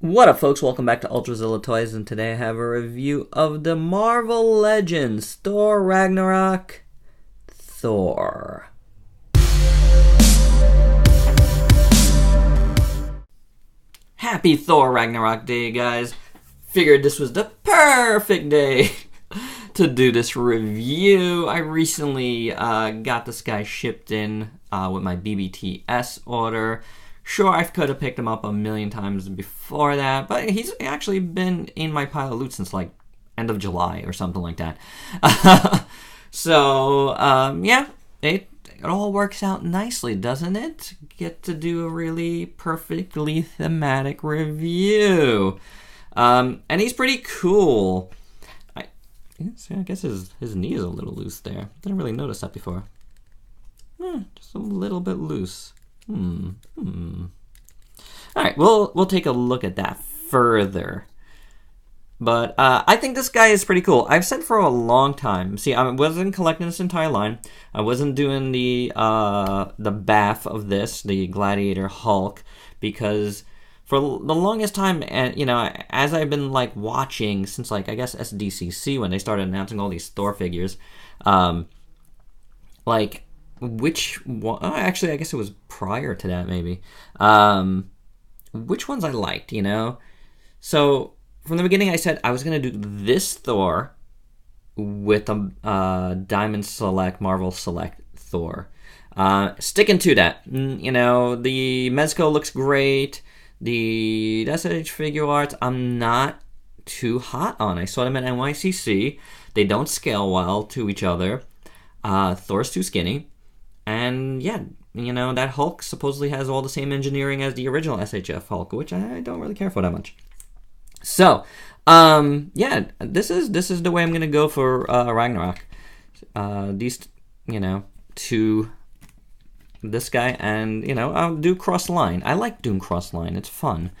What up, folks? Welcome back to ULTRAZILLA Toys, and today I have a review of the Marvel Legends Thor Ragnarok Thor. Happy Thor Ragnarok Day, guys. Figured this was the perfect day to do this review. I recently got this guy shipped in with my BBTS order. Sure, I could have picked him up a million times before that, but he's actually been in my pile of loot since like end of July or something like that. Yeah, it all works out nicely, doesn't it? Get to do a really perfectly thematic review. And he's pretty cool. I guess his knee is a little loose there. Didn't really notice that before. Just a little bit loose. Alright, we'll take a look at that further. But I think this guy is pretty cool. I've said for a long time. See, I wasn't collecting this entire line. I wasn't doing the BAF of this, the Gladiator Hulk, because for the longest time, and as I've been like watching since like I guess SDCC when they started announcing all these Thor figures, like which one? Actually, I guess it was prior to that, maybe. Which ones I liked, So from the beginning, I said I was gonna do this Thor with a Diamond Select, Marvel Select Thor. Sticking to that, the Mezco looks great. The SH figure arts, I'm not too hot on. I saw them at NYCC. They don't scale well to each other. Thor's too skinny. And yeah, that Hulk supposedly has all the same engineering as the original SHF Hulk, which I don't really care for that much. So, yeah, this is the way I'm gonna go for Ragnarok. These, two, this guy, and I'll do cross line. I like doing cross line. It's fun.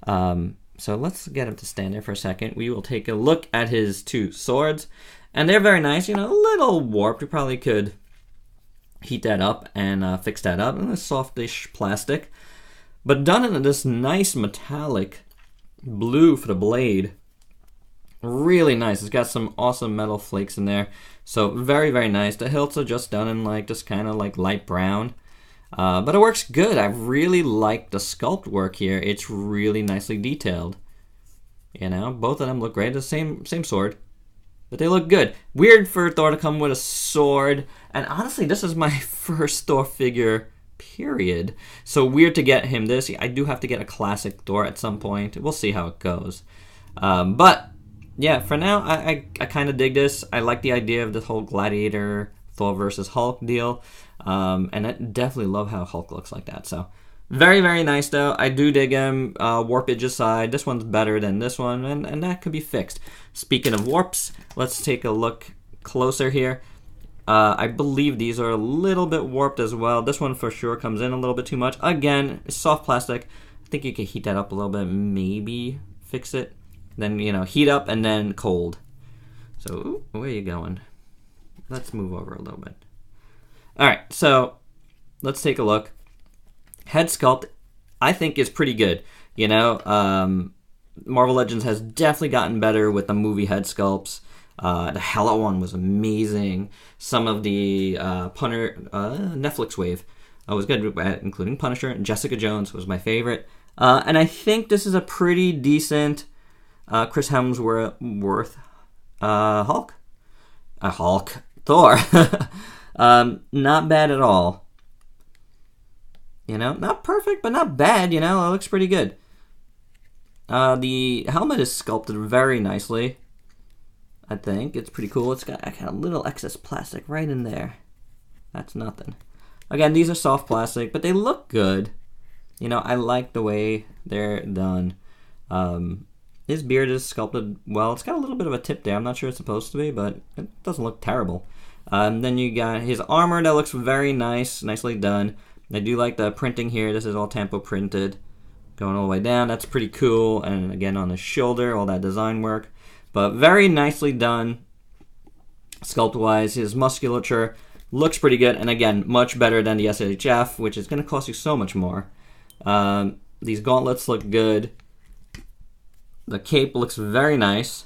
So let's get him to stand there for a second. We will take a look at his two swords, and they're very nice. A little warped. We probably could heat that up and fix that up in a softish plastic, but done in this nice metallic blue for the blade. Really nice. It's got some awesome metal flakes in there, so very, very nice. The hilts are just done in like just kind of like light brown, but it works good. I really like the sculpt work here. It's really nicely detailed. Both of them look great. The same sword, but they look good. Weird for Thor to come with a sword. And honestly, this is my first Thor figure, period. So weird to get him this. I do have to get a classic Thor at some point. We'll see how it goes. But yeah, for now, I kind of dig this. I like the idea of this whole Gladiator Thor versus Hulk deal. And I definitely love how Hulk looks like that. So very, very nice, though. I do dig him. Warpage aside, this one's better than this one, and that could be fixed. Speaking of warps, let's take a look closer here. I believe these are a little bit warped as well. This one for sure comes in a little bit too much. Again, it's soft plastic. I think you can heat that up a little bit, maybe fix it. Then, heat up and then cold. So, ooh, where are you going? Let's move over a little bit. All right, so let's take a look. Head sculpt, I think, is pretty good. Marvel Legends has definitely gotten better with the movie head sculpts. The Hela one was amazing. Some of the Netflix wave was good, including Punisher. And Jessica Jones was my favorite. And I think this is a pretty decent Chris Hemsworth Hulk. Thor. Not bad at all. Not perfect, but not bad. It looks pretty good. The helmet is sculpted very nicely. I think it's pretty cool. It's got a little excess plastic right in there. That's nothing. Again, these are soft plastic, but they look good. I like the way they're done. His beard is sculpted well. It's got a little bit of a tip there. I'm not sure it's supposed to be, but it doesn't look terrible. Then you got his armor that looks very nice, nicely done. I do like the printing here. This is all tampo printed, going all the way down. That's pretty cool. And again, on his shoulder, all that design work. But very nicely done, sculpt-wise. His musculature looks pretty good, and again, much better than the SHF, which is going to cost you so much more. These gauntlets look good. The cape looks very nice.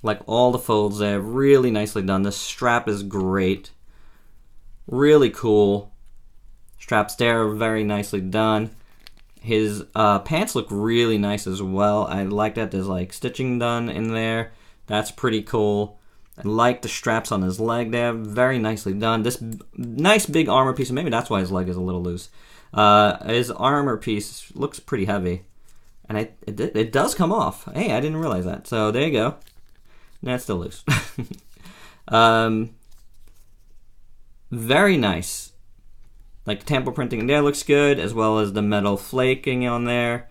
Like all the folds there, really nicely done. The strap is great. Really cool. Straps there are very nicely done. His pants look really nice as well. I like that there's like stitching done in there. That's pretty cool. I like the straps on his leg there. Very nicely done. This nice big armor piece, maybe that's why his leg is a little loose. His armor piece looks pretty heavy. And it does come off. Hey, I didn't realize that. So there you go. That's still loose. Very nice. Like temple printing there looks good, as well as the metal flaking on there.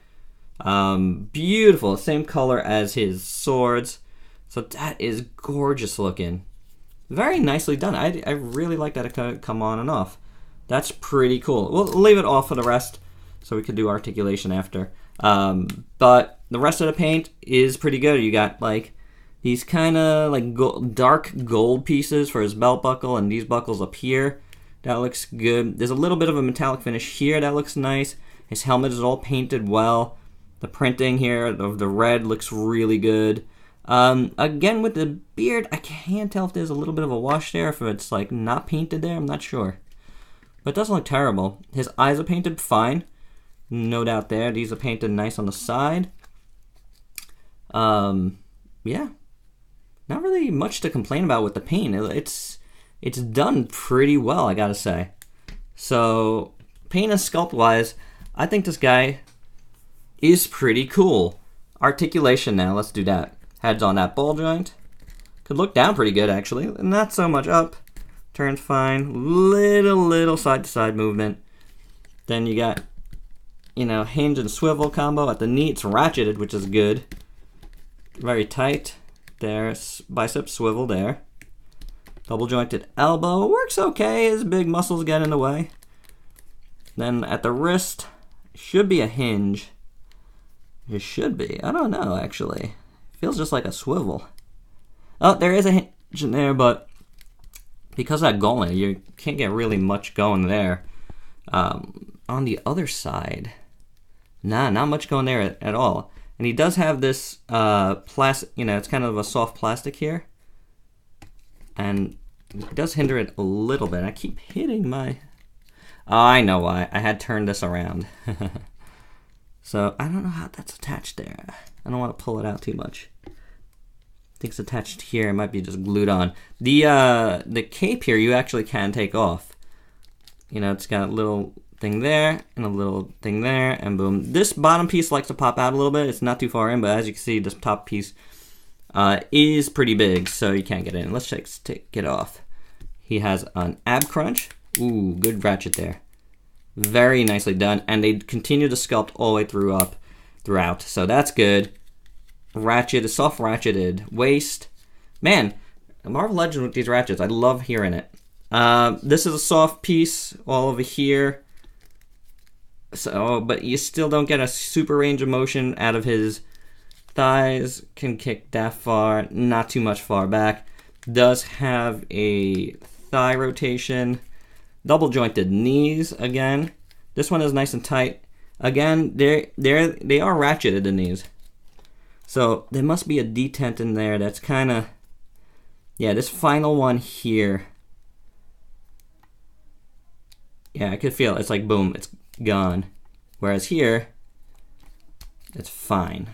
Beautiful. Same color as his swords. So that is gorgeous looking. Very nicely done. I really like that it could come on and off. That's pretty cool. We'll leave it off for the rest so we could do articulation after. But the rest of the paint is pretty good. You got like these kind of like dark gold pieces for his belt buckle and these buckles up here. That looks good. There's a little bit of a metallic finish here. That looks nice. His helmet is all painted well. The printing here of the red looks really good. Again, with the beard, I can't tell if there's a little bit of a wash there, if it's like not painted there. I'm not sure. But it doesn't look terrible. His eyes are painted fine. No doubt there. These are painted nice on the side. Yeah. Not really much to complain about with the paint. It's done pretty well, I gotta say. So, paint and sculpt wise, I think this guy is pretty cool. Articulation now, let's do that. Heads on that ball joint. Could look down pretty good actually, not so much up. Turns fine, little side to side movement. Then you got, hinge and swivel combo at the knee. It's ratcheted, which is good. Very tight. There's bicep swivel there. Double jointed elbow, works okay, his big muscles get in the way. Then at the wrist, should be a hinge. It should be, I don't know actually. Feels just like a swivel. Oh, there is a hinge in there, but because of that gauntlet, you can't get really much going there. On the other side, not much going there at all. And he does have this plastic, it's kind of a soft plastic here. And it does hinder it a little bit. I keep hitting my... Oh, I know why. I had turned this around. So, I don't know how that's attached there. I don't want to pull it out too much. I think it's attached here. It might be just glued on. The cape here, you actually can take off. It's got a little thing there, and a little thing there, and boom. This bottom piece likes to pop out a little bit. It's not too far in, but as you can see, this top piece is pretty big, so you can't get in. Let's take it off. He has an ab crunch. Ooh, good ratchet there. Very nicely done, and they continue to sculpt all the way throughout, so that's good. Ratchet, soft ratcheted waist. Man, Marvel Legends with these ratchets, I love hearing it. This is a soft piece all over here. So, but you still don't get a super range of motion out of his thighs. Can kick that far, not too much far back. Does have a thigh rotation. Double jointed knees again. This one is nice and tight. Again, they are ratcheted, the knees. So there must be a detent in there that's kind of... Yeah, this final one here. Yeah, I could feel it. It's like boom, it's gone. Whereas here, it's fine.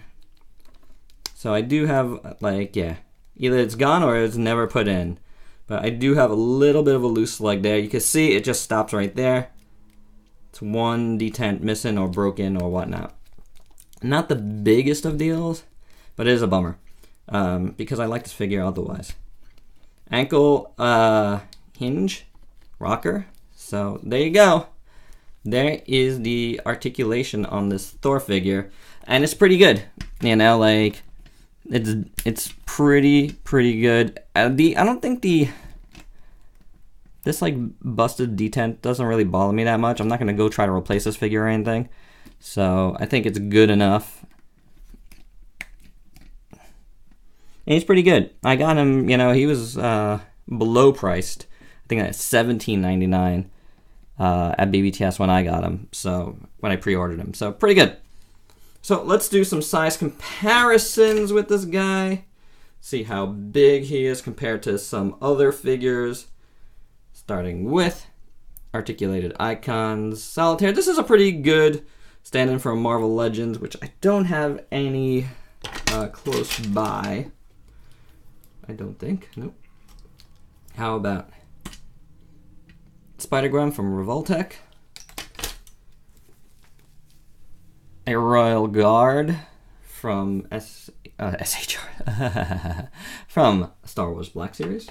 So I do have like, yeah, either it's gone or it's never put in. But I do have a little bit of a loose leg there. You can see it just stops right there. It's one detent missing or broken or whatnot. Not the biggest of deals, but it is a bummer. Because I like this figure otherwise. Ankle hinge, rocker. So there you go. There is the articulation on this Thor figure. And it's pretty good. Like... It's pretty good. I don't think this like busted detent doesn't really bother me that much. I'm not gonna go try to replace this figure or anything. So I think it's good enough. And he's pretty good. I got him, he was below priced. I think at $17.99 at BBTS when I got him. So when I pre-ordered him. So pretty good. So let's do some size comparisons with this guy. See how big he is compared to some other figures. Starting with articulated icons, solitaire. This is a pretty good stand-in for Marvel Legends, which I don't have any close by. I don't think. Nope. How about Spider-Gwen from Revoltech? A Royal Guard from SHR from Star Wars Black Series.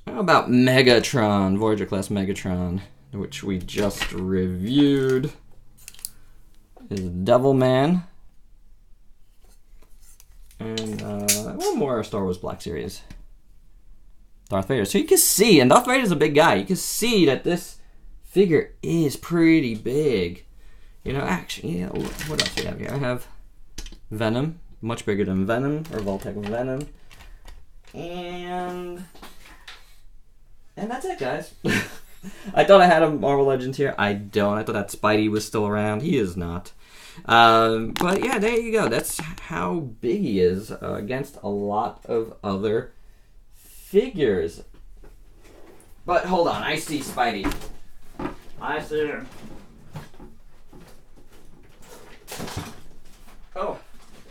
How about Megatron, Voyager class Megatron, which we just reviewed? Is Devilman. And one more Star Wars Black Series. Darth Vader. So you can see, and Darth Vader's a big guy, you can see that this figure is pretty big. You know, actually, yeah, what else do we have here? I have Venom, much bigger than Venom, or Voltec Venom. And that's it, guys. I thought I had a Marvel Legends here. I don't. I thought that Spidey was still around. He is not. But yeah, there you go. That's how big he is against a lot of other figures. But hold on, I see Spidey. I see him. Oh,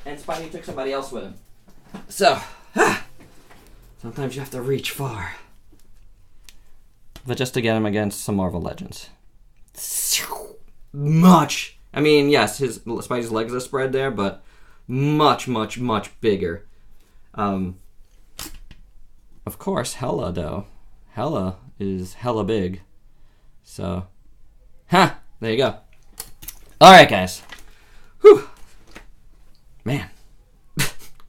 and Spidey took somebody else with him. So, sometimes you have to reach far. But just to get him against some Marvel Legends. Much. I mean, yes, Spidey's legs are spread there, but much, much, much bigger. Of course, Hela, though. Hela is hella big. So, there you go. Alright, guys. Whew. Man.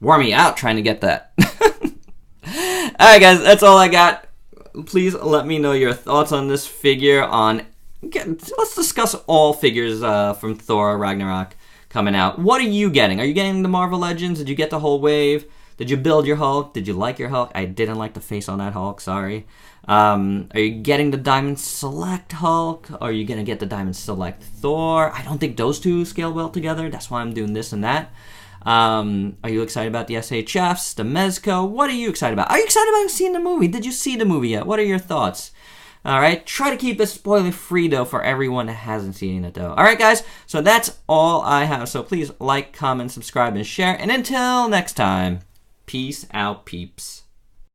Wore me out trying to get that. Alright, guys, that's all I got. Please let me know your thoughts on this figure. Let's discuss all figures from Thor Ragnarok coming out. What are you getting? Are you getting the Marvel Legends? Did you get the whole wave? Did you build your Hulk? Did you like your Hulk? I didn't like the face on that Hulk, sorry. Are you getting the Diamond Select Hulk? Are you going to get the Diamond Select Thor? I don't think those two scale well together. That's why I'm doing this and that. Are you excited about the SHFs, the Mezco? What are you excited about? Are you excited about seeing the movie? Did you see the movie yet? What are your thoughts? Alright, try to keep it spoiler-free, though, for everyone that hasn't seen it, though. Alright, guys, so that's all I have. So please like, comment, subscribe, and share. And until next time, peace out, peeps.